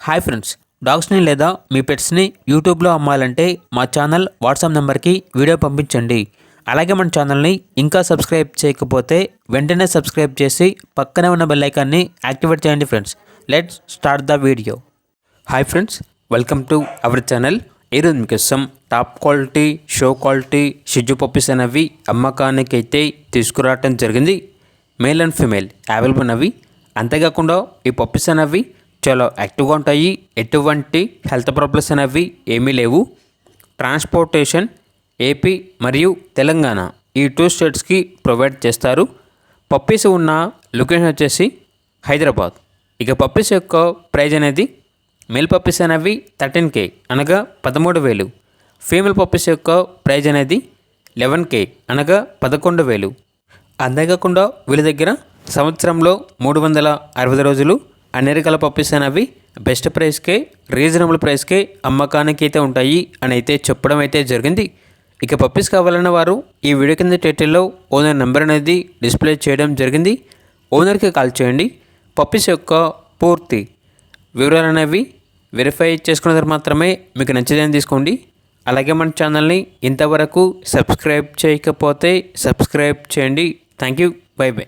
Hi friends, డాగ్స్ని లేదా మీ పెట్స్ని యూట్యూబ్లో అమ్మాలంటే మా ఛానల్ వాట్సాప్ నెంబర్కి వీడియో పంపించండి. అలాగే మన ఛానల్ని ఇంకా సబ్స్క్రైబ్ చేయకపోతే వెంటనే సబ్స్క్రైబ్ చేసి పక్కనే ఉన్న బెల్ ఐకాన్ని యాక్టివేట్ చేయండి friends. Let's start the video. Hi friends, welcome to our channel. ఈరోజు మీకోసం టాప్ క్వాలిటీ, షో క్వాలిటీ షిజు పప్పీస్ అనేవి అమ్మకానికి అయితే తీసుకురావటం జరిగింది. మేల్ అండ్ ఫీమేల్ అవైలబుల్ ఉన్నవి. అంతేకాకుండా ఈ పప్పీస్ అనేవి చాలా యాక్టివ్గా ఉంటాయి. ఎటువంటి హెల్త్ ప్రాబ్లమ్స్ అనేవి ఏమీ లేవు. ట్రాన్స్పోర్టేషన్ ఏపీ మరియు తెలంగాణ ఈ 2 స్టేట్స్కి ప్రొవైడ్ చేస్తారు. పప్పీస్ ఉన్న లొకేషన్ వచ్చేసి హైదరాబాద్. ఇక పప్పీస్ యొక్క ప్రైజ్ అనేది మేల్ పప్పీస్ అనేవి 13K అనగా 13,000. ఫీమేల్ పప్పీస్ యొక్క ప్రైజ్ అనేది 11K అనగా 11,000. అంతేకాకుండా వీళ్ళ దగ్గర సంవత్సరంలో 360 రోజులు అన్ని రకాల పప్పీస్ అనేవి బెస్ట్ ప్రైస్కే, రీజనబుల్ ప్రైస్కే అమ్మకానికి అయితే ఉంటాయి అని అయితే చెప్పడం అయితే జరిగింది. ఇక పప్పీస్ కావాలన్న వారు ఈ వీడియో కింద టైటిల్లో ఓనర్ నెంబర్ అనేది డిస్ప్లే చేయడం జరిగింది. ఓనర్కి కాల్ చేయండి. పప్పీస్ యొక్క పూర్తి వివరాలు అనేవి వెరిఫై చేసుకున్న తర్వాత మాత్రమే మీకు నచ్చేదని తీసుకోండి. అలాగే మన ఛానల్ని ఇంతవరకు సబ్స్క్రైబ్ చేయకపోతే సబ్స్క్రైబ్ చేయండి. Thank you. By by.